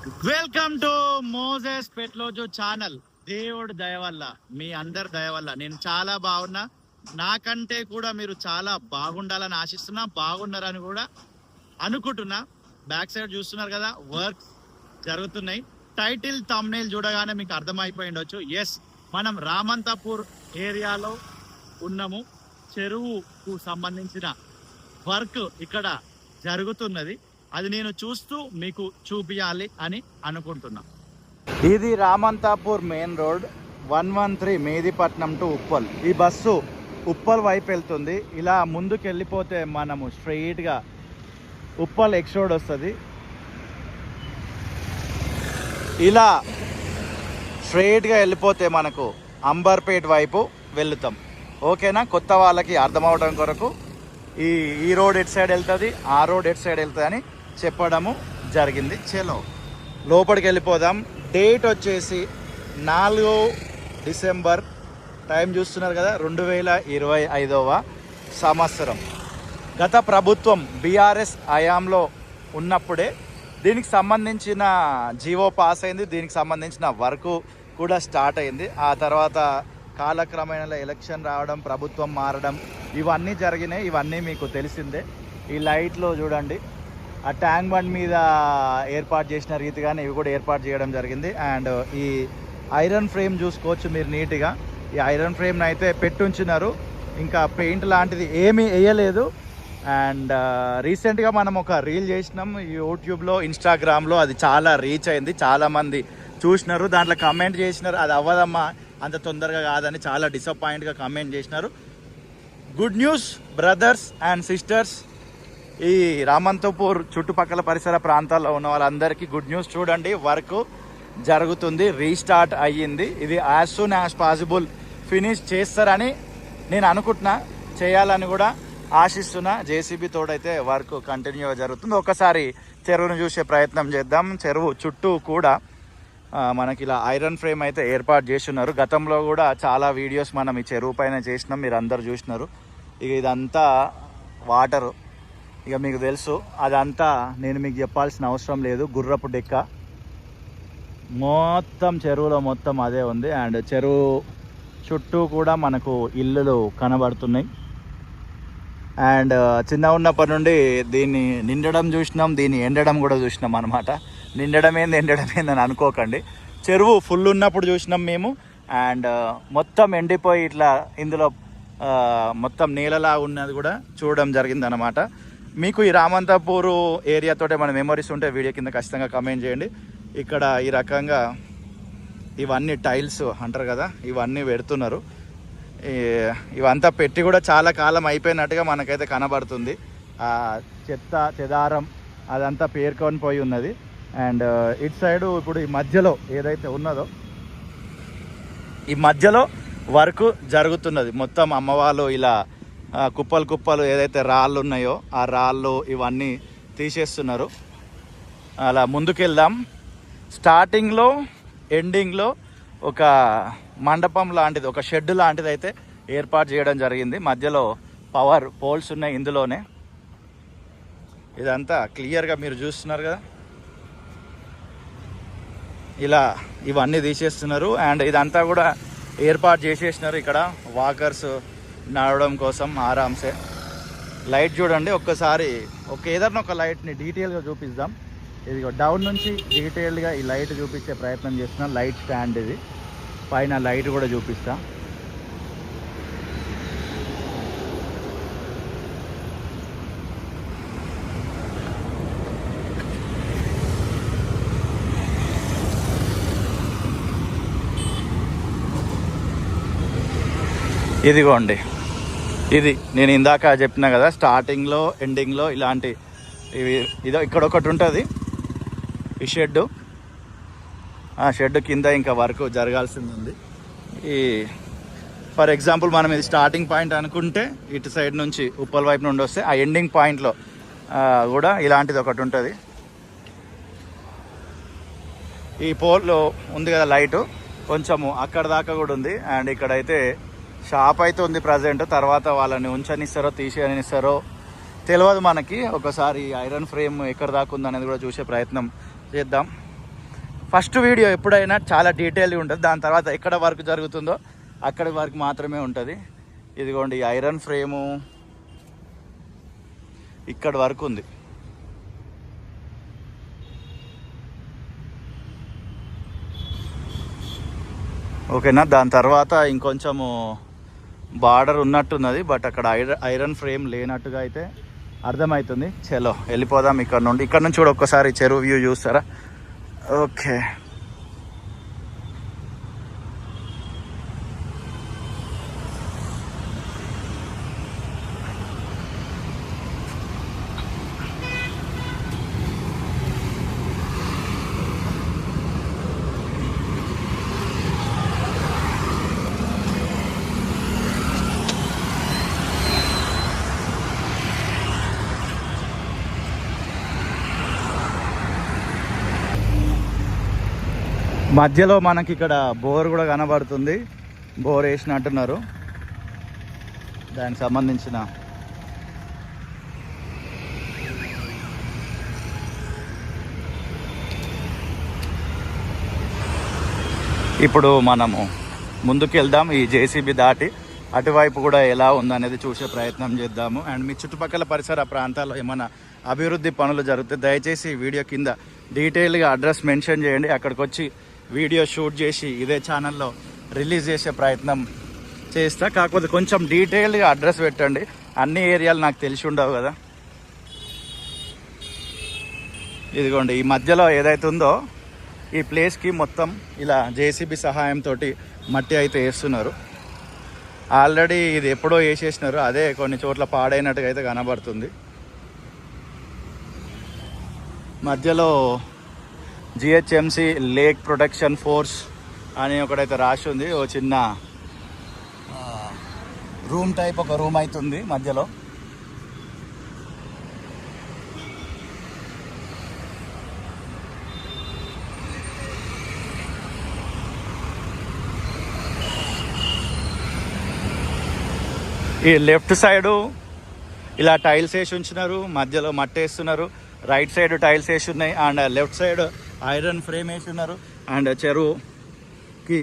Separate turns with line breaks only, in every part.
Welcome to Moses పెట్లోజు channel. దేవుడు దయ వల్ల, మీ అందరి దయ వల్ల నేను చాలా బాగున్నా. నాకంటే కూడా మీరు చాలా బాగుండాలని ఆశిస్తున్నా, బాగున్నారని కూడా అనుకుంటున్నా. బ్యాక్ సైడ్ చూస్తున్నారు కదా, వర్క్ జరుగుతున్నాయి. టైటిల్ థంబ్నెయిల్ చూడగానే మీకు అర్థమైపోయి ఉండొచ్చు. ఎస్, మనం రామంతపూర్ ఏరియాలో ఉన్నాము. చెరువుకు సంబంధించిన వర్క్ ఇక్కడ జరుగుతున్నది. అది నేను చూస్తూ మీకు చూపించాలి అని అనుకుంటున్నా. ఇది Ramanthapur main road 113 Mehdipatnam to Uppal. ఈ బస్సు ఉప్పల్ వైపు వెళ్తుంది. ఇలా ముందుకు వెళ్ళిపోతే మనము స్ట్రైట్గా ఉప్పల్ ఎక్స్ రోడ్ వస్తుంది. ఇలా స్ట్రైట్గా వెళ్ళిపోతే మనకు అంబర్పేట్ వైపు వెళ్తాం. ఓకేనా? కొత్త వాళ్ళకి అర్థమవడం కొరకు ఈ రోడ్ ఎటు సైడ్ వెళ్తుంది, ఆ రోడ్ ఎటు సైడ్ వెళ్తుంది అని చెప్పడము జరిగింది. చలో లోపలికి వెళ్ళిపోదాం. డేట్ వచ్చేసి 4 డిసెంబర్. టైం చూస్తున్నారు కదా, 2025వ సంవత్సరం. గత ప్రభుత్వం బీఆర్ఎస్ హయాంలో ఉన్నప్పుడే దీనికి సంబంధించిన జీవో పాస్ అయింది. దీనికి సంబంధించిన వర్క్ కూడా స్టార్ట్ అయింది. ఆ తర్వాత కాలక్రమేణా ఎలక్షన్ రావడం, ప్రభుత్వం మారడం, ఇవన్నీ జరిగినాయి. ఇవన్నీ మీకు తెలిసిందే. ఈ లైట్లో చూడండి, ఆ ట్యాంక్ బండ్ మీద ఏర్పాటు చేసిన రీతిగానే ఇవి కూడా ఏర్పాటు చేయడం జరిగింది. అండ్ ఈ ఐరన్ ఫ్రేమ్ చూసుకోవచ్చు మీరు నీట్గా. ఈ ఐరన్ ఫ్రేమ్ని అయితే పెట్టుంచినారు, ఇంకా పెయింట్ లాంటిది ఏమీ వేయలేదు. అండ్ రీసెంట్గా మనం ఒక రీల్ చేసినాం యూట్యూబ్లో, ఇన్స్టాగ్రామ్లో. అది చాలా రీచ్ అయింది, చాలామంది చూసినారు. దాంట్లో కమెంట్ చేసినారు, అది అవ్వదమ్మా, అంత తొందరగా కాదని చాలా డిసప్పాయింట్గా కమెంట్ చేసినారు. Good news brothers and sisters, ఈ రామంతపూర్ చుట్టుపక్కల పరిసర ప్రాంతాల్లో ఉన్న వాళ్ళందరికీ గుడ్ న్యూస్. చూడండి, వర్క్ జరుగుతుంది, రీస్టార్ట్ అయ్యింది. ఇది as soon as possible finish చేస్తారని నేను అనుకుంటున్నా, చేయాలని కూడా ఆశిస్తున్నా. జేసీబీ తోడైతే వర్క్ కంటిన్యూగా జరుగుతుంది. ఒకసారి చెరువును చూసే ప్రయత్నం చేద్దాం. చెరువు చుట్టూ కూడా మనకి ఇలా ఐరన్ ఫ్రేమ్ అయితే ఏర్పాటు చేస్తున్నారు. గతంలో కూడా చాలా వీడియోస్ మనం ఈ చెరువు పైన చేసినాం, మీరు అందరు చూసినారు. ఇక ఇదంతా వాటరు, ఇక మీకు తెలుసు. అదంతా నేను మీకు చెప్పాల్సిన అవసరం లేదు. గుర్రపు డెక్క మొత్తం చెరువులో మొత్తం అదే ఉంది. అండ్ చెరువు చుట్టూ కూడా మనకు ఇల్లులు కనబడుతున్నాయి. అండ్ చిన్న ఉన్నప్పటి నుండి దీన్ని నిండడం చూసినాం, దీన్ని ఎండడం కూడా చూసినాం అనమాట. నిండడం ఏంది ఎండడం ఏందని అనుకోకండి. చెరువు ఫుల్ ఉన్నప్పుడు చూసినాం మేము. అండ్ మొత్తం ఎండిపోయి ఇట్లా ఇందులో మొత్తం నీళ్ళలా ఉన్నది కూడా చూడడం జరిగింది అనమాట. మీకు ఈ రామంతపూరు ఏరియాతోటే మన మెమరీస్ ఉంటే వీడియో కింద ఖచ్చితంగా కమెంట్ చేయండి. ఇక్కడ ఈ రకంగా ఇవన్నీ టైల్స్ అంటారు కదా, ఇవన్నీ పెడుతున్నారు. ఇవంతా పెట్టి కూడా చాలా కాలం అయిపోయినట్టుగా మనకైతే కనబడుతుంది. చెత్త చెదారం అదంతా పేర్కొని పోయి ఉన్నది. అండ్ ఇటు సైడు ఇప్పుడు ఈ మధ్యలో ఏదైతే ఉన్నదో, ఈ మధ్యలో వర్క్ జరుగుతున్నది. మొత్తం అమ్మవాళ్ళు ఇలా కుప్పలు కుప్పలు ఏదైతే రాళ్ళు ఉన్నాయో ఆ రాళ్ళు ఇవన్నీ తీసేస్తున్నారు. అలా ముందుకెళ్దాం. స్టార్టింగ్లో ఎండింగ్లో ఒక మండపం లాంటిది, ఒక షెడ్ లాంటిది అయితే ఏర్పాటు చేయడం జరిగింది. మధ్యలో పవర్ పోల్స్ ఉన్నాయి ఇందులోనే. ఇదంతా క్లియర్గా మీరు చూస్తున్నారు కదా, ఇలా ఇవన్నీ తీసేస్తున్నారు. అండ్ ఇదంతా కూడా ఏర్పాటు చేసేసినారు ఇక్కడ వాకర్స్ నడవడం కోసం ఆరామ్సే. లైట్ చూడండి ఒక్కసారి, ఏదైనా ఒక లైట్ని డీటెయిల్గా చూపిద్దాం. ఇది డౌన్ నుంచి డీటెయిల్గా ఈ లైట్ చూపించే ప్రయత్నం చేస్తున్నాం. లైట్ స్టాండ్ ఇది, పైన లైట్ కూడా చూపిస్తా. ఇదిగోండి, ఇది నేను ఇందాక చెప్పినా కదా, స్టార్టింగ్లో ఎండింగ్లో ఇలాంటి ఇదో ఇక్కడ ఒకటి ఉంటుంది ఈ షెడ్డు. ఆ షెడ్ కింద ఇంకా వర్క్ జరగాల్సింది ఉంది. ఈ ఫర్ ఎగ్జాంపుల్ మనం ఇది స్టార్టింగ్ పాయింట్ అనుకుంటే, ఇటు సైడ్ నుంచి ఉప్పల్ వైపు నుండి వస్తే ఆ ఎండింగ్ పాయింట్లో కూడా ఇలాంటిది ఒకటి ఉంటుంది. ఈ పోల్లో ఉంది కదా లైటు, కొంచెము అక్కడ దాకా కూడా ఉంది. అండ్ ఇక్కడైతే షాప్ అయితే ఉంది ప్రజెంట్. తర్వాత వాళ్ళని ఉంచనిస్తారో తీసేయనిస్తారో తెలియదు మనకి. ఒకసారి ఐరన్ ఫ్రేమ్ ఎక్కడ దాకా ఉందనేది కూడా చూసే ప్రయత్నం చేద్దాం. ఫస్ట్ వీడియో ఎప్పుడైనా చాలా డీటెయిల్గా ఉంటుంది, దాని తర్వాత ఎక్కడ వర్క్ జరుగుతుందో అక్కడి వరకు మాత్రమే ఉంటుంది. ఇదిగోండి ఐరన్ ఫ్రేము ఇక్కడ వరకు ఉంది. ఓకేనా, దాని తర్వాత ఇంకొంచెము బార్డర్ ఉన్నట్టున్నది, బట్ అక్కడ ఐరన్ ఫ్రేమ్ లేనట్టుగా అయితే అర్థమవుతుంది. చలో వెళ్ళిపోదాం ఇక్కడ నుండి. ఇక్కడ నుంచి కూడా ఒక్కసారి చెరువు వ్యూ చూస్తారా? ఓకే, మధ్యలో మనకి ఇక్కడ బోర్ కూడా కనబడుతుంది. బోర్ వేసినట్టున్నారు, దానికి సంబంధించిన ఇప్పుడు మనము ముందుకు వెళ్దాం. ఈ జేసీబీ దాటి అటువైపు కూడా ఎలా ఉందనేది చూసే ప్రయత్నం చేద్దాము. అండ్ మీ చుట్టుపక్కల పరిసర ప్రాంతాల్లో ఏమైనా అభివృద్ధి పనులు జరిగితే దయచేసి వీడియో కింద డీటెయిల్గా అడ్రస్ మెన్షన్ చేయండి. అక్కడికి వచ్చి వీడియో షూట్ చేసి ఇదే ఛానల్లో రిలీజ్ చేసే ప్రయత్నం చేస్తా. కాకపోతే కొంచెం డీటెయిల్గా అడ్రస్ పెట్టండి, అన్ని ఏరియాలు నాకు తెలిసి ఉండవు కదా. ఇదిగోండి ఈ మధ్యలో ఏదైతే ఉందో ఈ ప్లేస్కి మొత్తం ఇలా జేసీబీ సహాయంతో మట్టి అయితే వేస్తున్నారు. ఆల్రెడీ ఇది ఎప్పుడో వేసేసినారు, అదే కొన్ని చోట్ల పాడైనట్టుగా అయితే కనబడుతుంది. మధ్యలో జిహెచ్ఎంసి లేక్ ప్రొటెక్షన్ ఫోర్స్ అని ఒకటైతే రాసి ఉంది. ఓ చిన్న రూమ్ టైప్ ఒక రూమ్ అవుతుంది మధ్యలో. ఈ లెఫ్ట్ సైడు ఇలా టైల్స్ వేసి ఉంచినారు, మధ్యలో మట్టి వేస్తున్నారు. రైట్ సైడ్ టైల్స్ వేసి ఉన్నాయి, and left side iron frame వేసి ఉన్నారు. అండ్ చెరువుకి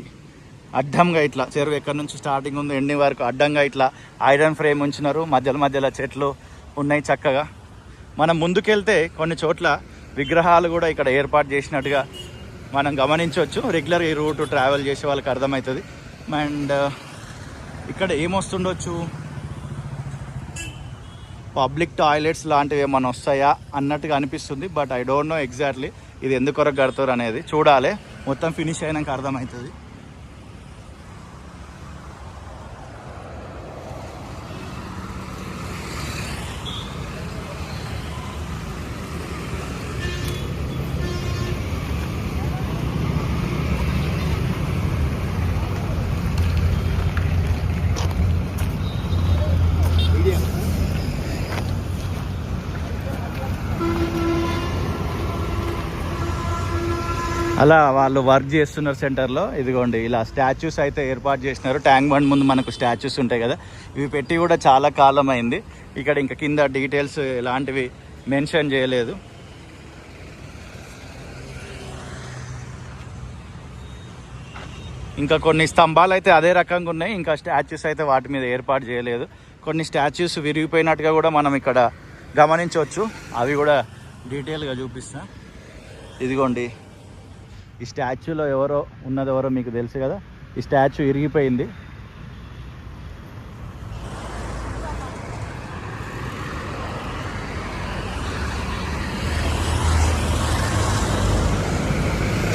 అడ్డంగా ఇట్లా చెరువు ఎక్కడి నుంచి స్టార్టింగ్ ఉంది ఎండింగ్ వరకు అడ్డంగా ఇట్లా ఐరన్ ఫ్రేమ్ ఉంచినారు. మధ్యలో చెట్లు ఉన్నాయి చక్కగా. మనం ముందుకెళ్తే కొన్ని చోట్ల విగ్రహాలు కూడా ఇక్కడ ఏర్పాటు చేసినట్టుగా మనం గమనించవచ్చు. రెగ్యులర్ ఈ రూట్ ట్రావెల్ చేసే వాళ్ళకి అర్థమవుతుంది. అండ్ ఇక్కడ ఏమొస్తుండొచ్చు, పబ్లిక్ టాయిలెట్స్ లాంటివి ఏమైనా వస్తాయా అన్నట్టుగా అనిపిస్తుంది. But I don't know exactly ఇది ఎందుకొరకు కడతారు అనేది. చూడాలి, మొత్తం ఫినిష్ అయినాక అర్థమవుతుంది. అలా వాళ్ళు వర్క్ చేస్తున్నారు సెంటర్లో. ఇదిగోండి ఇలా స్టాచ్యూస్ అయితే ఏర్పాటు చేసినారు. ట్యాంక్ బండ్ ముందు మనకు స్టాచ్యూస్ ఉంటాయి కదా, ఇవి పెట్టి కూడా చాలా కాలం అయింది. ఇక్కడ ఇంకా కింద డీటెయిల్స్ ఎలాంటివి మెన్షన్ చేయలేదు. ఇంకా కొన్ని స్తంభాలు అయితే అదే రకంగా ఉన్నాయి, ఇంకా స్టాచ్యూస్ అయితే వాటి మీద ఏర్పాటు చేయలేదు. కొన్ని స్టాచ్యూస్ విరిగిపోయినట్టుగా కూడా మనం ఇక్కడ గమనించవచ్చు, అవి కూడా డీటెయిల్గా చూపిస్తా. ఇదిగోండి ఈ స్టాచ్యూలో ఉన్నదెవరో మీకు తెలుసు కదా, ఈ స్టాచ్యూ ఇరిగిపోయింది.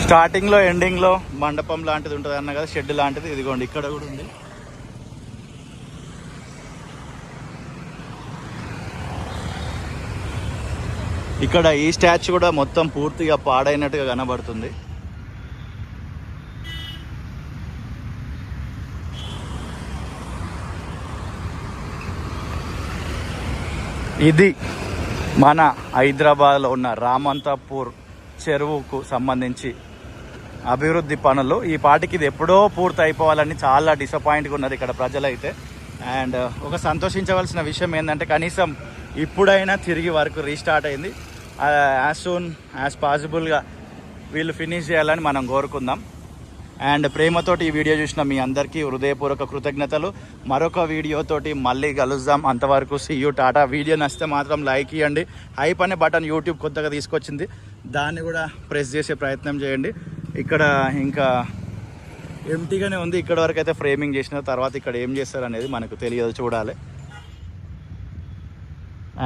స్టార్టింగ్లో ఎండింగ్లో మండపం లాంటిది ఉంటుంది అన్న కదా, షెడ్ లాంటిది. ఇదిగోండి ఇక్కడ కూడా ఉంది. ఇక్కడ ఈ స్టాచ్యూ కూడా మొత్తం పూర్తిగా పాడైనట్టుగా కనబడుతుంది. ఇది మన హైదరాబాద్లో ఉన్న రామంతాపూర్ చెరువుకు సంబంధించి అభివృద్ధి పనులు. ఈ పాటికి ఇది ఎప్పుడో పూర్తి అయిపోవాలని చాలా డిసప్పాయింట్గా ఉన్నది ఇక్కడ ప్రజలైతే. అండ్ ఒక సంతోషించవలసిన విషయం ఏంటంటే కనీసం ఇప్పుడైనా తిరిగి వర్క్ రీస్టార్ట్ అయింది. యాజ్ సూన్ యాజ్ పాసిబుల్గా వీళ్ళు ఫినిష్ చేయాలని మనం కోరుకుందాం. అండ్ ప్రేమతోటి ఈ వీడియో చూసిన మీ అందరికీ హృదయపూర్వక కృతజ్ఞతలు. మరొక వీడియోతోటి మళ్ళీ కలుద్దాం. అంతవరకు సీ యూ, టాటా. వీడియో నచ్చితే మాత్రం లైక్ ఇవ్వండి. హైప్ అనే బటన్ యూట్యూబ్ కొత్తగా తీసుకొచ్చింది, దాన్ని కూడా ప్రెస్ చేసే ప్రయత్నం చేయండి. ఇక్కడ ఇంకా ఎంటీగానే ఉంది. ఇక్కడ వరకు అయితే ఫ్రేమింగ్ చేసిన తర్వాత ఇక్కడ ఏం చేస్తారు అనేది మనకు తెలియదు, చూడాలి.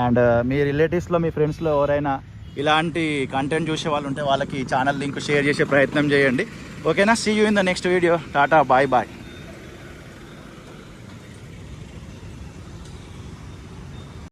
అండ్ మీ రిలేటివ్స్లో మీ ఫ్రెండ్స్లో ఎవరైనా ఇలాంటి కంటెంట్ చూసే వాళ్ళు ఉంటే వాళ్ళకి ఛానల్ లింక్ షేర్ చేసే ప్రయత్నం చేయండి. ఓకేనా? See you in the next video. Tata, bye bye.